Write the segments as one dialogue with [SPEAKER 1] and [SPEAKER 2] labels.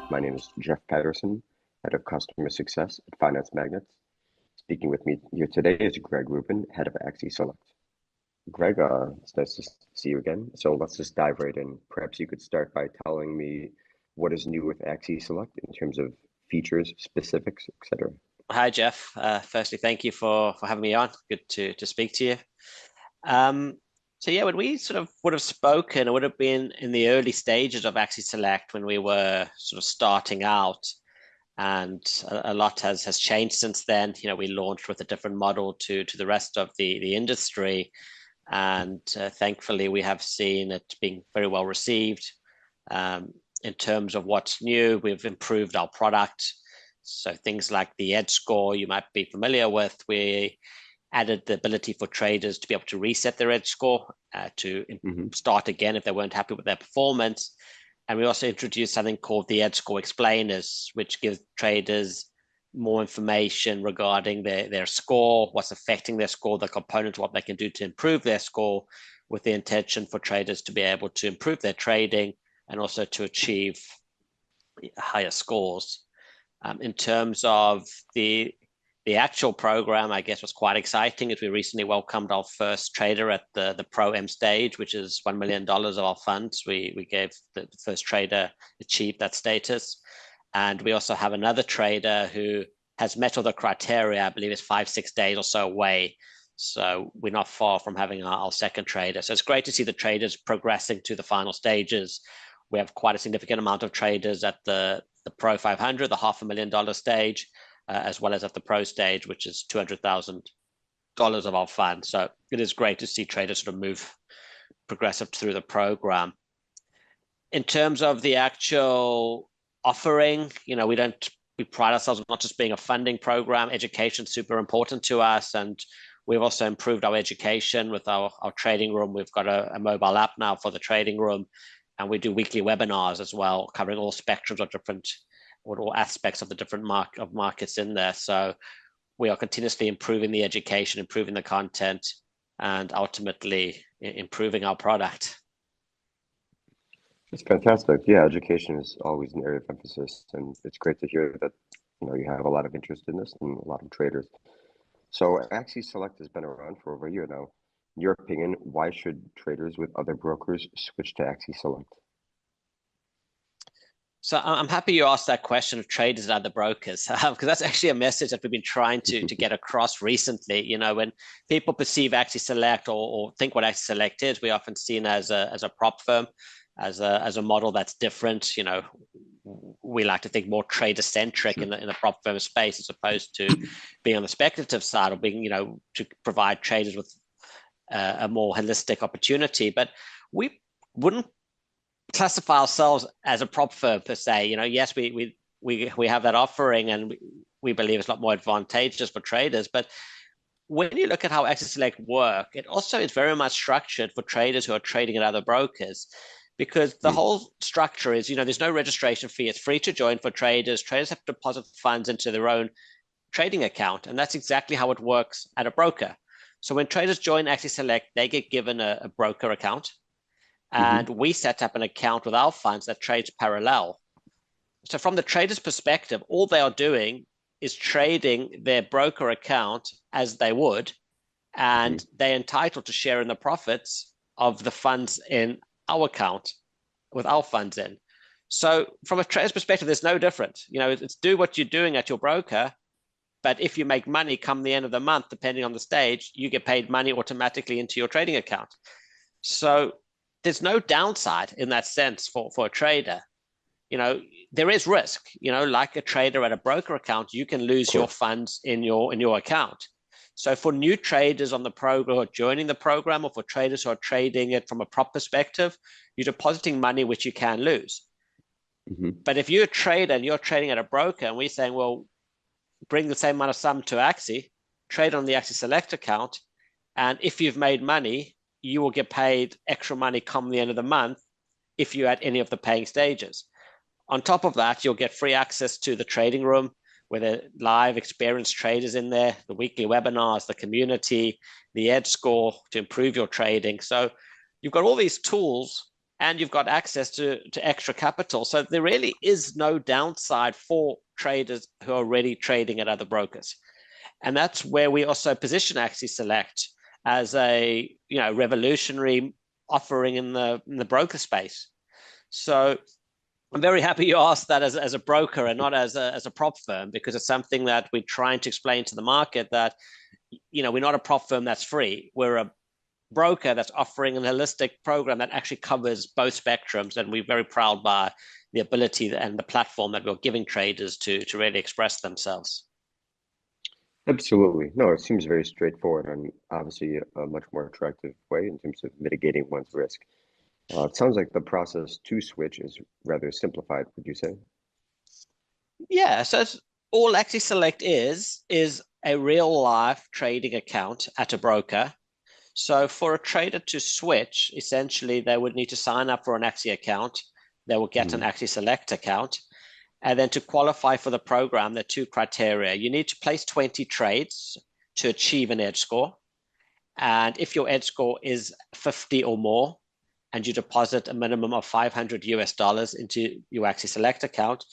[SPEAKER 1] My name is Jeff Patterson, Head of Customer Success at Finance Magnets. Speaking with me here today is Greg Rubin, Head of Axi Select. Greg, it's nice to see you again. So let's just dive right in. Perhaps you could start by telling me what is new with Axi Select in terms of features, specifics, etc.
[SPEAKER 2] Hi, Jeff. Firstly, thank you for having me on. Good to speak to you. Um, so yeah, when we sort of would have spoken, it would have been in the early stages of Axi Select when we were sort of starting out, and a lot has changed since then. We launched with a different model to the rest of the industry, and thankfully we have seen it being very well received. In terms of what's new, we've improved our product. So things like the edge score you might be familiar with, we added the ability for traders to be able to reset their edge score to
[SPEAKER 1] Mm-hmm.
[SPEAKER 2] start again if they weren't happy with their performance. And we also introduced something called the edge score explainers, which gives traders more information regarding their score, what's affecting their score, the components, what they can do to improve their score, with the intention for traders to be able to improve their trading and also to achieve higher scores. In terms of the actual program, I guess was quite exciting as we recently welcomed our first trader at the Pro M stage, which is $1 million of our funds. We gave the first trader achieved that status. And we also have another trader who has met all the criteria, I believe it's 5-6 days or so away. So we're not far from having our second trader. So it's great to see the traders progressing to the final stages. We have quite a significant amount of traders at the Pro 500, the $500,000 stage, as well as at the Pro stage, which is $200,000 of our fund. So it is great to see traders sort of move progressive through the program. In terms of the actual offering, we pride ourselves on not just being a funding program. Education is super important to us, and we've also improved our education with our trading room. We've got a mobile app now for the trading room, and we do weekly webinars as well, covering all spectrums of different or all aspects of the different markets in there. So we are continuously improving the education, improving the content, and ultimately improving our product.
[SPEAKER 1] It's fantastic. Yeah, education is always an area of emphasis, and it's great to hear that you have a lot of interest in this and a lot of traders. So Axi Select has been around for over a year now. In your opinion, why should traders with other brokers switch to Axi Select?
[SPEAKER 2] So I'm happy you asked that question of traders and other brokers, because that's actually a message that we've been trying to get across recently. When people perceive Axi Select or think what Axi Select is, we often seen as a prop firm, as a model that's different. We like to think more trader centric
[SPEAKER 1] Sure.
[SPEAKER 2] in the prop firm space, as opposed to being on the speculative side, or being to provide traders with a more holistic opportunity. But we wouldn't classify ourselves as a prop firm per se. Yes, we have that offering, and we believe it's a lot more advantageous for traders. But when you look at how Axi Select work, it also is very much structured for traders who are trading at other brokers, because the
[SPEAKER 1] Hmm.
[SPEAKER 2] whole structure is, there's no registration fee. It's free to join for traders. Traders have to deposit funds into their own trading account, and that's exactly how it works at a broker. So when traders join Axi Select, they get given a broker account,
[SPEAKER 1] Hmm.
[SPEAKER 2] and we set up an account with our funds that trades parallel. So from the trader's perspective, all they are doing is trading their broker account as they would,
[SPEAKER 1] Hmm.
[SPEAKER 2] and they're entitled to share in the profits of the funds in our account with our funds in. So from a trader's perspective, there's no different. It's do what you're doing at your broker, but if you make money come the end of the month, depending on the stage, you get paid money automatically into your trading account. So there's no downside in that sense for a trader. There is risk. Like a trader at a broker account, you can
[SPEAKER 1] Of
[SPEAKER 2] lose your
[SPEAKER 1] course.
[SPEAKER 2] funds in your account. So for new traders on the program or joining the program, or for traders who are trading it from a prop perspective, you're depositing money which you can lose.
[SPEAKER 1] Hmm.
[SPEAKER 2] But if you're a trader and you're trading at a broker, and we're saying, well, bring the same amount of sum to Axi, trade on the Axi Select account, and if you've made money, you will get paid extra money come the end of the month if you're at any of the paying stages. On top of that, you'll get free access to the trading room with a live experienced traders in there, the weekly webinars, the community, the edge score to improve your trading. So you've got all these tools and you've got access to extra capital. So there really is no downside for traders who are already trading at other brokers. And that's where we also position Axi Select as a revolutionary offering in the broker space. So I'm very happy you asked that as a broker and not as a prop firm, because it's something that we're trying to explain to the market that we're not a prop firm that's free. We're a broker that's offering a holistic program that actually covers both spectrums, and we're very proud by the ability and the platform that we're giving traders to really express themselves.
[SPEAKER 1] Absolutely. No, it seems very straightforward and obviously a much more attractive way in terms of mitigating one's risk. It sounds like the process to switch is rather simplified, would you say?
[SPEAKER 2] Yeah, so all Axi Select is a real life trading account at a broker. So for a trader to switch, essentially they would need to sign up for an Axi account. They will get an Axi Select account. And then to qualify for the program, there are two criteria. You need to place 20 trades to achieve an edge score. And if your edge score is 50 or more, and you deposit a minimum of $500 into your Axi Select account,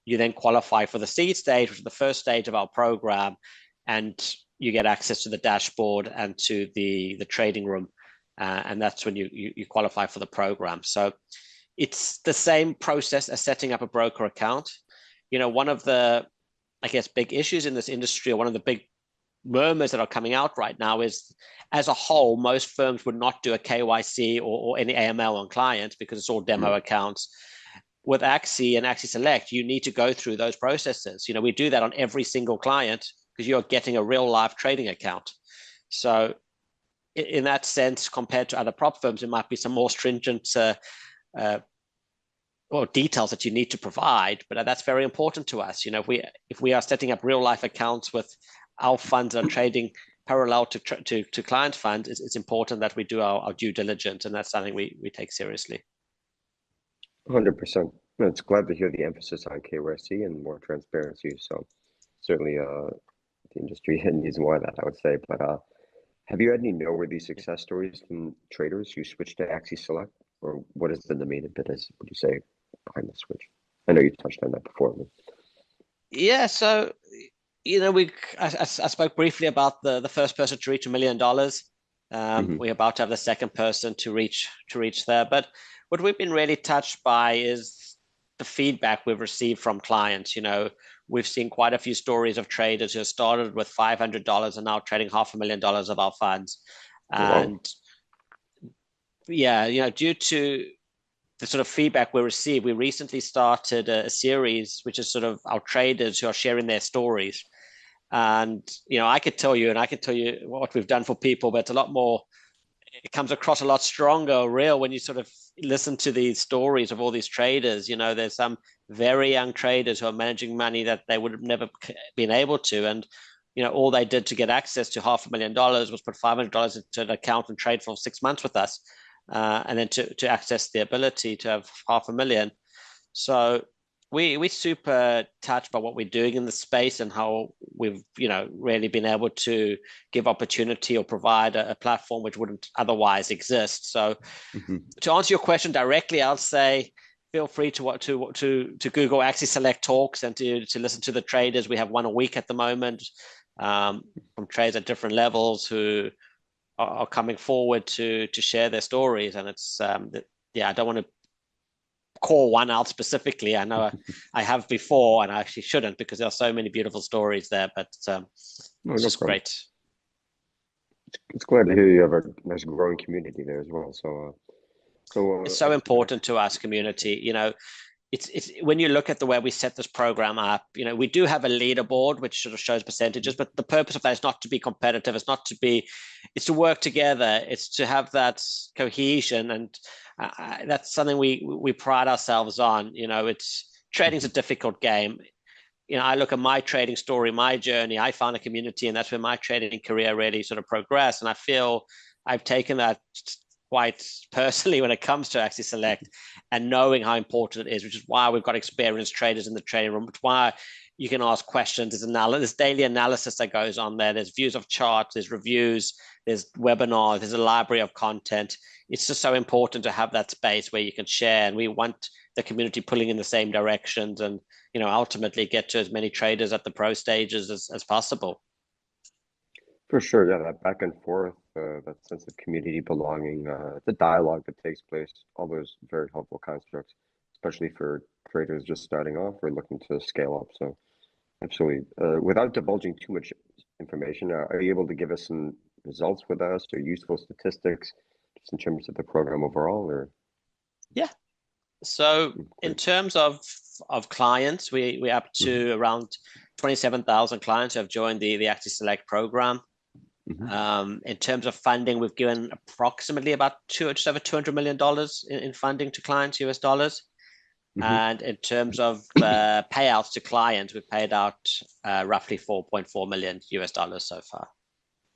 [SPEAKER 2] you then qualify for the seed stage, which is the first stage of our program, and you get access to the dashboard and to the trading room, and that's when you qualify for the program. So it's the same process as setting up a broker account. One of the, I guess, big issues in this industry, or one of the big murmurs that are coming out right now, is as a whole, most firms would not do a KYC or any AML on clients because it's all demo accounts. With Axi and Axi Select, you need to go through those processes. We do that on every single client because you're getting a real live trading account. So in that sense, compared to other prop firms, it might be some more stringent or details that you need to provide, but that's very important to us. If we are setting up real life accounts with our funds are trading parallel to client funds, it's important that we do our due diligence, and that's something we take seriously.
[SPEAKER 1] 100%. It's glad to hear the emphasis on KYC and more transparency. So certainly the industry needs more of that, I would say. But have you had any noteworthy success stories from traders who switched to Axi Select? Or what has been the main impetus, would you say, behind the switch? I know you touched on that before.
[SPEAKER 2] Yeah, so I spoke briefly about the first person to reach $1 million. We're about to have the second person to reach there. But what we've been really touched by is the feedback we've received from clients. We've seen quite a few stories of traders who started with $500 and now trading $500,000 of our funds. And yeah, due to the sort of feedback we received, we recently started a series, which is sort of our traders who are sharing their stories. And, I could tell you what we've done for people, but it's a lot more, it comes across a lot stronger or real when you sort of listen to these stories of all these traders. There's some very young traders who are managing money that they would have never been able to. And, all they did to get access to $500,000 was put $500 into an account and trade for 6 months with us. And then to access the ability to have $500,000. So we super touched by what we're doing in the space and how we've really been able to give opportunity or provide a platform which wouldn't otherwise exist. So to answer your question directly, I'll say feel free to Google Axi Select Talks and to listen to the traders. We have one a week at the moment, from traders at different levels who are coming forward to share their stories. And it's I don't want to call one out specifically. I know I have before, and I actually shouldn't because there are so many beautiful stories there. But it's just great.
[SPEAKER 1] It's glad to hear you have a nice growing community there as well. So
[SPEAKER 2] it's so important to us community. It's when you look at the way we set this program up, we do have a leaderboard which sort of shows percentages, but the purpose of that is not to be competitive. It's to work together. It's to have that cohesion, and that's something we pride ourselves on. Trading's a difficult game. I look at my trading story, my journey. I found a community, and that's where my trading career really sort of progressed. And I feel I've taken that quite personally when it comes to Axi Select and knowing how important it is, which is why we've got experienced traders in the trading room, which is why You can ask questions. There's daily analysis that goes on there. There's views of charts, there's reviews, there's webinars, there's a library of content. It's just so important to have that space where you can share, and we want the community pulling in the same directions, and ultimately get to as many traders at the pro stages as possible.
[SPEAKER 1] For sure, yeah, that back and forth, that sense of community belonging, the dialogue that takes place, all those very helpful constructs, especially for traders just starting off or looking to scale up. So absolutely. Without divulging too much information, are you able to give us some results with us or useful statistics just in terms of the program overall? Or
[SPEAKER 2] Yeah. So in
[SPEAKER 1] great.
[SPEAKER 2] terms of clients, we're up to around 27,000 clients who have joined the Axi Select program. In terms of funding, we've given approximately about just over $200 million in funding to clients, US dollars. And in terms of payouts to clients, we've paid out roughly 4.4 million US dollars so far.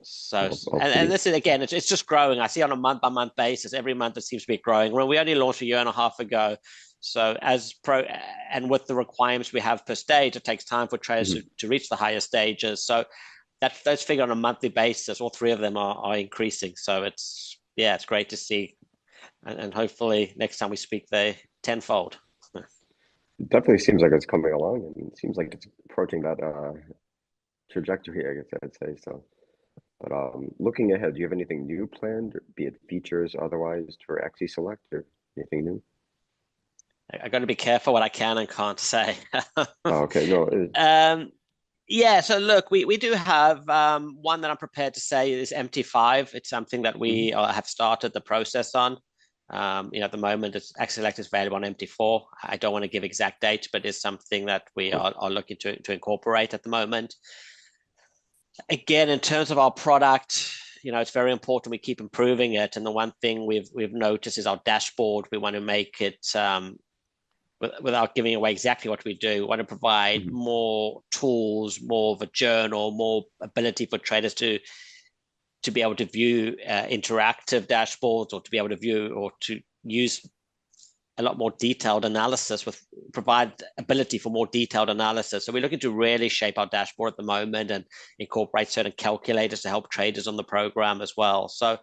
[SPEAKER 2] So, and this is, again, it's just growing. I see on a month by month basis, every month it seems to be growing. Well, we only launched a year and a half ago. So and with the requirements we have per stage, it takes time for traders to reach the higher stages. So those figure on a monthly basis, all three of them are increasing. So it's great to see. And hopefully next time we speak, they tenfold.
[SPEAKER 1] It definitely seems like it's coming along, and it seems like it's approaching that trajectory, I guess I'd say. So, but looking ahead, do you have anything new planned, be it features otherwise, for Axi Select or anything new?
[SPEAKER 2] I got to be careful what I can and can't say.
[SPEAKER 1] Oh, okay, no.
[SPEAKER 2] Yeah, so look, we do have one that I'm prepared to say is MT5. It's something that we have started the process on. At the moment, Axi Select is available on MT4. I don't want to give exact dates, but it's something that we are looking to incorporate at the moment. Again, in terms of our product, it's very important we keep improving it. And the one thing we've noticed is our dashboard. We want to make it, without giving away exactly what we do, we want to provide more tools, more of a journal, more ability for traders to be able to view interactive dashboards, or to be able to view or to use a lot more detailed analysis, provide ability for more detailed analysis. So we're looking to really shape our dashboard at the moment and incorporate certain calculators to help traders on the program as well. So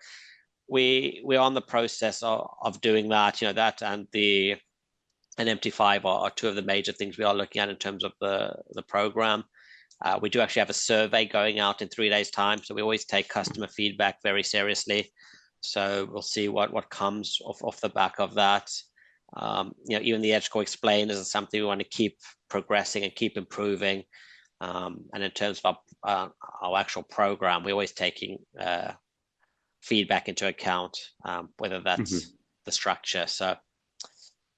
[SPEAKER 2] we're on the process of doing that. That and MT5 are two of the major things we are looking at in terms of the program. We do actually have a survey going out in 3 days' time, so we always take customer feedback very seriously. So we'll see what comes off the back of that. Even the Edge Core explainers is something we want to keep progressing and keep improving. And in terms of our actual program, we're always taking feedback into account, whether that's the structure. So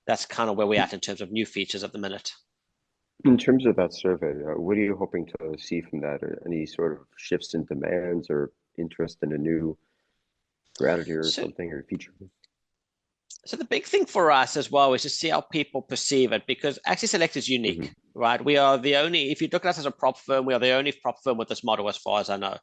[SPEAKER 2] that's kind of where we're at in terms of new features at the minute.
[SPEAKER 1] In terms of that survey, what are you hoping to see from that? Or any sort of shifts in demands or interest in a new strategy or something or feature?
[SPEAKER 2] So the big thing for us as well is to see how people perceive it, because Axi Select is unique, right? We are the only, if you look at us as a prop firm, we are the only prop firm with this model as far as I know.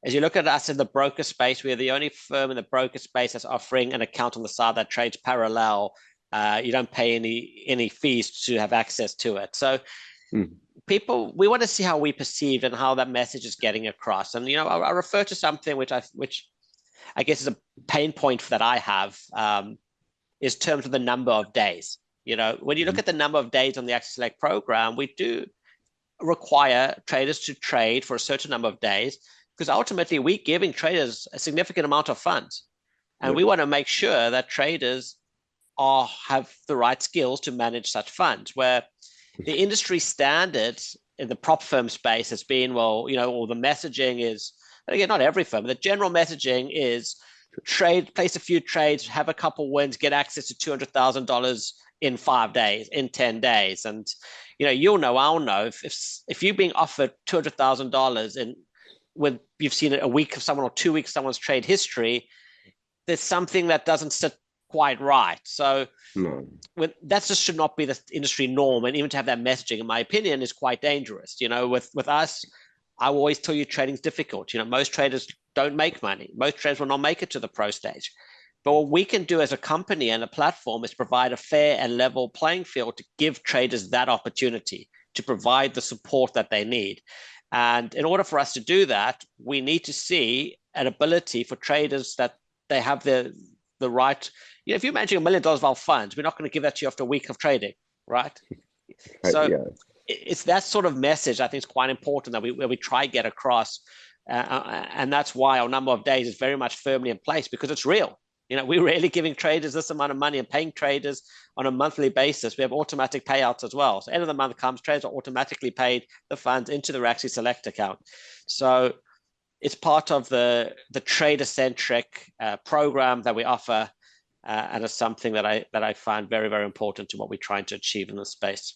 [SPEAKER 2] As you look at us in the broker space, we are the only firm in the broker space that's offering an account on the side that trades parallel. You don't pay any fees to have access to it. So people, we want to see how we perceive and how that message is getting across. And I refer to something which I guess is a pain point that I have, is terms of the number of days. When you look at the number of days on the Axi Select program, we do require traders to trade for a certain number of days, because ultimately we're giving traders a significant amount of funds, and we want to make sure that traders have the right skills to manage such funds. Where the industry standard in the prop firm space has been, or the messaging is, and again, not every firm, but the general messaging is place a few trades, have a couple wins, get access to $200,000 in 5 days, in 10 days. And I'll know if you're being offered $200,000 and when you've seen a week of someone or 2 weeks of someone's trade history, there's something that doesn't sit quite right. So that just should not be the industry norm, and even to have that messaging, in my opinion, is quite dangerous. With us, I will always tell you trading's difficult. Most traders don't make money. Most traders will not make it to the pro stage. But what we can do as a company and a platform is provide a fair and level playing field to give traders that opportunity, to provide the support that they need. And in order for us to do that, we need to see an ability for traders that they have the right. If you're managing $1 million of our funds, we're not going to give that to you after a week of trading, right?
[SPEAKER 1] Right,
[SPEAKER 2] So
[SPEAKER 1] yeah.
[SPEAKER 2] it's that sort of message I think is quite important that we try to get across. And that's why our number of days is very much firmly in place, because it's real. We're really giving traders this amount of money and paying traders on a monthly basis. We have automatic payouts as well. So end of the month comes, traders are automatically paid the funds into the Axi Select account. So it's part of the trader-centric program that we offer, and it's something that I find very, very important to what we're trying to achieve in this space.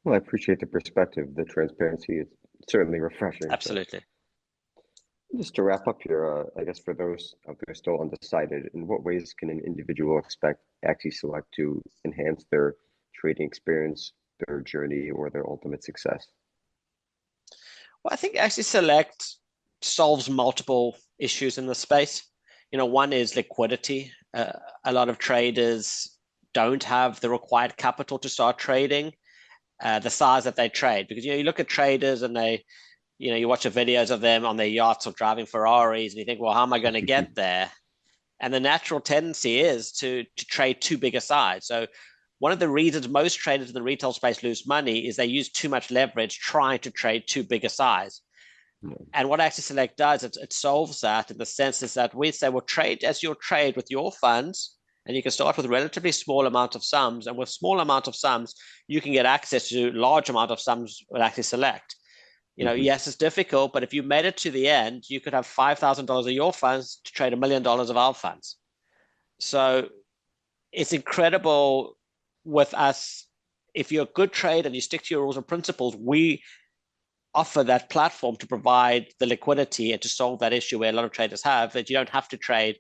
[SPEAKER 1] Well, I appreciate the perspective. The transparency is certainly refreshing.
[SPEAKER 2] Absolutely.
[SPEAKER 1] So just to wrap up here, I guess for those out there still undecided, in what ways can an individual expect Axi Select to enhance their trading experience, their journey, or their ultimate success?
[SPEAKER 2] Well, I think Axi Select solves multiple issues in the space. One is liquidity. A lot of traders don't have the required capital to start trading the size that they trade, because you look at traders and you watch the videos of them on their yachts or driving Ferraris, and you think, well, how am I going to get there? And the natural tendency is to trade too big a size. So one of the reasons most traders in the retail space lose money is they use too much leverage trying to trade too big a size. And what Axi Select does, it solves that, in the sense is that we say, well, trade as you'll trade with your funds, and you can start with a relatively small amount of sums. And with small amount of sums, you can get access to large amount of sums with Axi Select. Yes, it's difficult, but if you made it to the end, you could have $5,000 of your funds to trade $1 million of our funds. So it's incredible with us. If you're a good trader and you stick to your rules and principles, we offer that platform to provide the liquidity and to solve that issue where a lot of traders have, that you don't have to trade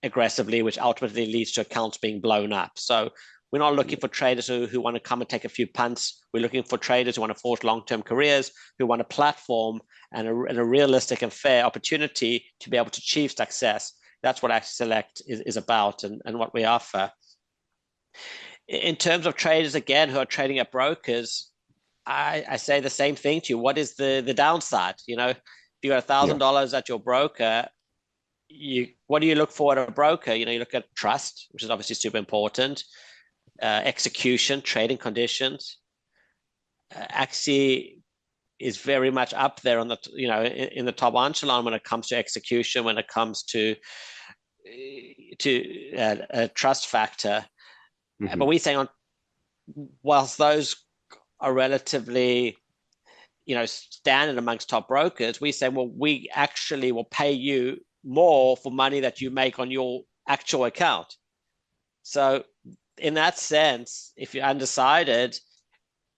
[SPEAKER 2] aggressively, which ultimately leads to accounts being blown up. So we're not looking for traders who want to come and take a few punts. We're looking for traders who want to forge long-term careers, who want a platform and a realistic and fair opportunity to be able to achieve success. That's what Axi Select is about, and what we offer. In terms of traders, again, who are trading at brokers, I say the same thing to you. What is the downside? If you got $1,000 at your broker, what do you look for at a broker? You look at trust, which is obviously super important, execution, trading conditions. Axi is very much up there on the in the top echelon when it comes to execution, when it comes to a trust factor. But we say, whilst those are relatively standard amongst top brokers, we say, well, we actually will pay you more for money that you make on your actual account. So in that sense, if you're undecided,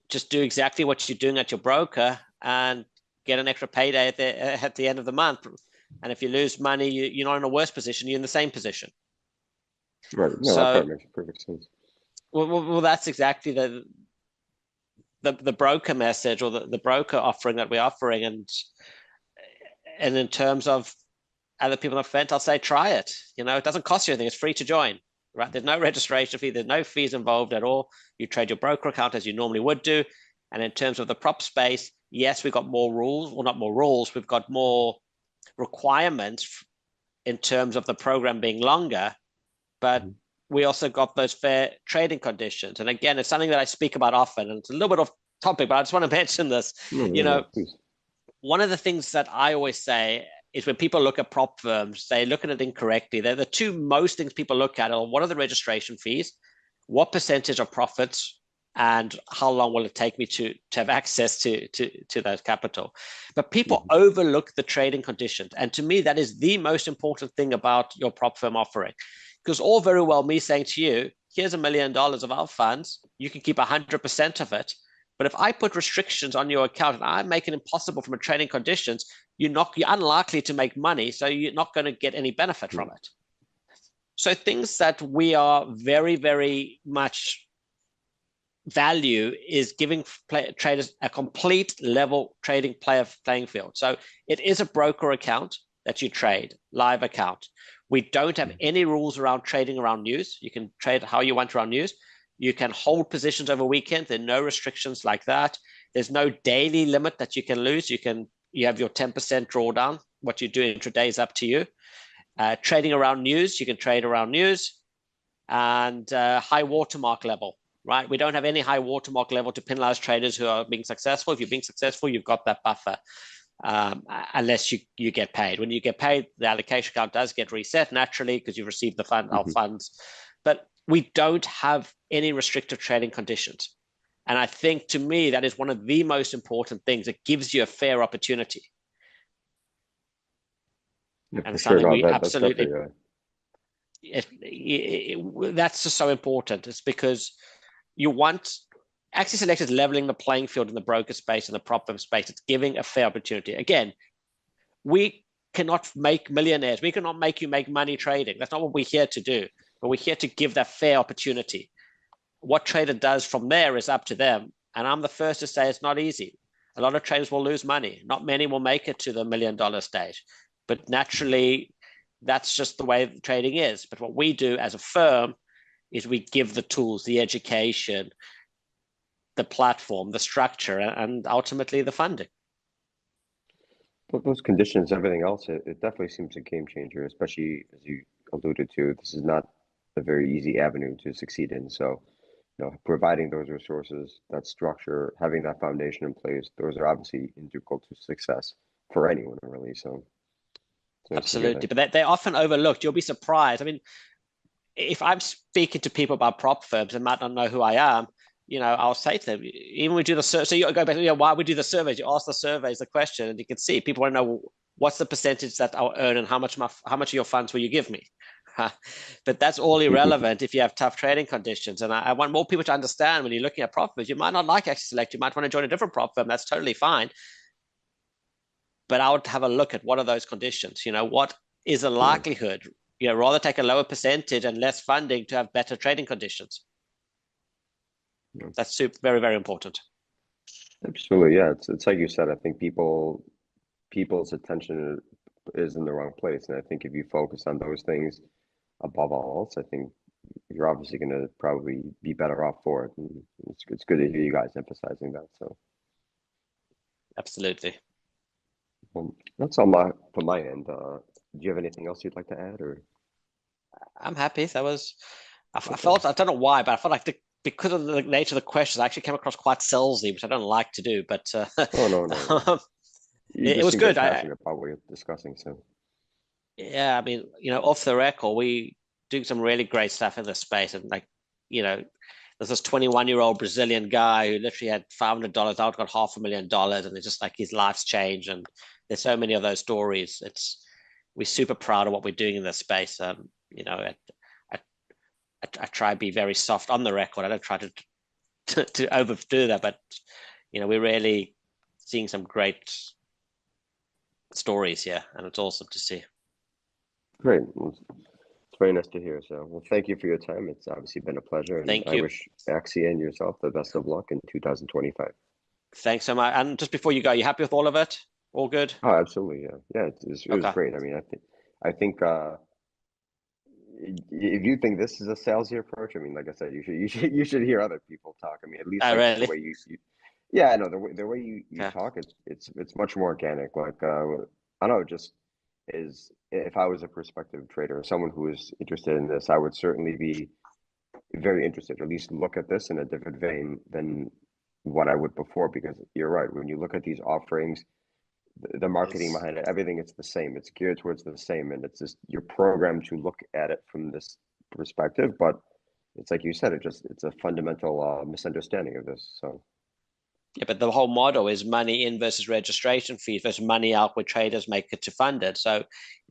[SPEAKER 2] just do exactly what you're doing at your broker and get an extra payday at the end of the month. And if you lose money, you're not in a worse position, you're in the same position.
[SPEAKER 1] Right. No, that part makes perfect sense.
[SPEAKER 2] Well, that's exactly the broker message, or the broker offering that we're offering. And in terms of other people on the fence, I'll say try it. It doesn't cost you anything. It's free to join, right? There's no registration fee. There's no fees involved at all. You trade your broker account as you normally would do. And in terms of the prop space, yes, we've got more rules. Well, not more rules. We've got more requirements in terms of the program being longer, but we also got those fair trading conditions. And again, it's something that I speak about often, and it's a little bit off topic, but I just want to mention this. One of the things that I always say is, when people look at prop firms, they look at it incorrectly. They're the two most things people look at are, what are the registration fees, what percentage of profits, and how long will it take me to have access to that capital. But people overlook the trading conditions. And to me, that is the most important thing about your prop firm offering. Because all very well me saying to you, here's $1 million of our funds, you can keep 100% of it. But if I put restrictions on your account and I make it impossible from a trading conditions, you're unlikely to make money, so you're not going to get any benefit from it. So things that we are very, very much value is giving traders a complete level trading playing field. So it is a broker account that you trade, live account. We don't have any rules around trading around news. You can trade how you want around news. You can hold positions over weekend. There are no restrictions like that. There's no daily limit that you can lose. You have your 10% drawdown. What you do intraday is up to you. Trading around news, you can trade around news, and high watermark level, right? We don't have any high watermark level to penalize traders who are being successful. If you're being successful, you've got that buffer, unless you get paid. When you get paid, the allocation account does get reset naturally because you've received our funds. But we don't have any restrictive trading conditions. And I think, to me, that is one of the most important things. It gives you a fair opportunity.
[SPEAKER 1] Yeah,
[SPEAKER 2] And
[SPEAKER 1] for
[SPEAKER 2] it's
[SPEAKER 1] sure.
[SPEAKER 2] something
[SPEAKER 1] No,
[SPEAKER 2] we
[SPEAKER 1] that's
[SPEAKER 2] absolutely,
[SPEAKER 1] definitely
[SPEAKER 2] that's just so important. It's because you want Axi Select is leveling the playing field in the broker space and the prop firm space. It's giving a fair opportunity. Again, we cannot make millionaires. We cannot make you make money trading. That's not what we're here to do. But we're here to give that fair opportunity. What trader does from there is up to them. And I'm the first to say it's not easy. A lot of traders will lose money. Not many will make it to the $1 million stage. But naturally, that's just the way trading is. But what we do as a firm is we give the tools, the education, the platform, the structure, and ultimately the funding.
[SPEAKER 1] but those conditions, everything else, it definitely seems a game changer, especially as you alluded to. This is not a very easy avenue to succeed in. So, providing those resources, that structure, having that foundation in place, those are obviously integral to success for anyone, really. So it's nice to hear
[SPEAKER 2] Absolutely.
[SPEAKER 1] that.
[SPEAKER 2] But they're often overlooked. You'll be surprised. I mean, if I'm speaking to people about prop firms and might not know who I am, I'll say to them, even we do the survey. So you go back, why we do the surveys? You ask the surveys the question, and you can see people want to know what's the percentage that I'll earn and how much of your funds will you give me? But that's all irrelevant if you have tough trading conditions. And I want more people to understand, when you're looking at prop firms, you might not like Axi Select. You might want to join a different prop firm. That's totally fine. But I would have a look at what are those conditions. What is the
[SPEAKER 1] Yeah,
[SPEAKER 2] likelihood? Rather take a lower percentage and less funding to have better trading conditions.
[SPEAKER 1] yeah.
[SPEAKER 2] That's very, very important.
[SPEAKER 1] Absolutely. Yeah, it's like you said. I think people's attention is in the wrong place, and I think if you focus on those things above all else, I think you're obviously going to probably be better off for it. And it's good to hear you guys emphasizing that. So,
[SPEAKER 2] Absolutely.
[SPEAKER 1] that's all from my end. Do you have anything else you'd like to add, or?
[SPEAKER 2] I'm happy. I
[SPEAKER 1] Okay.
[SPEAKER 2] felt, I don't know why, but I felt like because of the nature of the questions, I actually came across quite salesy, which I don't like to do, but
[SPEAKER 1] Oh, no, no, no. You
[SPEAKER 2] it
[SPEAKER 1] just
[SPEAKER 2] was
[SPEAKER 1] seem very
[SPEAKER 2] good.
[SPEAKER 1] passionate about what you're discussing. So,
[SPEAKER 2] Yeah, I mean, off the record, we do some really great stuff in this space. And there's this 21-year-old Brazilian guy who literally had $500 out, got $500,000, and it's just like his life's changed. And there's so many of those stories. We're super proud of what we're doing in this space. I try to be very soft on the record. I don't try to overdo that, but we're really seeing some great stories here, and it's awesome to see.
[SPEAKER 1] great. Well, it's very nice to hear. So, well, thank you for your time. It's obviously been a pleasure, and
[SPEAKER 2] Thank
[SPEAKER 1] I
[SPEAKER 2] you.
[SPEAKER 1] wish Axie and yourself the best of luck in 2025.
[SPEAKER 2] Thanks so much. And just before you go, you happy with all of it? All good?
[SPEAKER 1] Oh, absolutely. Yeah. Yeah. It was
[SPEAKER 2] Okay.
[SPEAKER 1] great. I mean, I think if you think this is a salesy approach, I mean, like I said, you should hear other people talk. I mean, at least
[SPEAKER 2] Oh,
[SPEAKER 1] like the
[SPEAKER 2] really?
[SPEAKER 1] way you yeah, no, the way you
[SPEAKER 2] Okay.
[SPEAKER 1] talk, it's much more organic. Like I don't know, just is if I was a prospective trader, someone who is interested in this, I would certainly be very interested, or at least look at this in a different vein than what I would before. Because you're right, when you look at these offerings, the marketing
[SPEAKER 2] It's
[SPEAKER 1] behind it, everything, it's the same. It's geared towards the same, and it's just you're programmed to look at it from this perspective. But it's like you said, it's a fundamental misunderstanding of this. So
[SPEAKER 2] Yeah, but the whole model is money in versus registration fees versus money out where traders make it to funded. So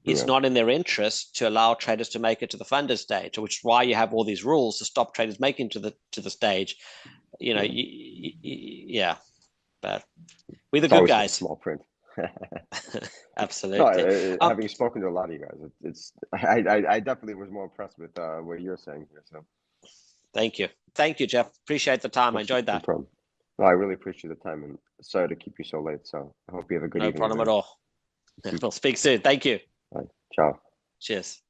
[SPEAKER 2] it's
[SPEAKER 1] yeah,
[SPEAKER 2] not in their interest to allow traders to make it to the funded stage, which is why you have all these rules to stop traders making to the stage.
[SPEAKER 1] yeah,
[SPEAKER 2] Yeah, but we're the
[SPEAKER 1] it's
[SPEAKER 2] good
[SPEAKER 1] always in
[SPEAKER 2] guys.
[SPEAKER 1] small print. No,
[SPEAKER 2] Absolutely.
[SPEAKER 1] having spoken to a lot of you guys, I definitely was more impressed with what you're saying here. So
[SPEAKER 2] Thank you. Thank you, Jeff. Appreciate the time. I
[SPEAKER 1] that's
[SPEAKER 2] enjoyed
[SPEAKER 1] no
[SPEAKER 2] that.
[SPEAKER 1] problem. No, I really appreciate the time, and sorry to keep you so late. So I hope you have a good
[SPEAKER 2] No
[SPEAKER 1] evening,
[SPEAKER 2] problem at
[SPEAKER 1] man.
[SPEAKER 2] all. We'll speak soon. Thank you.
[SPEAKER 1] Bye. Ciao.
[SPEAKER 2] Cheers.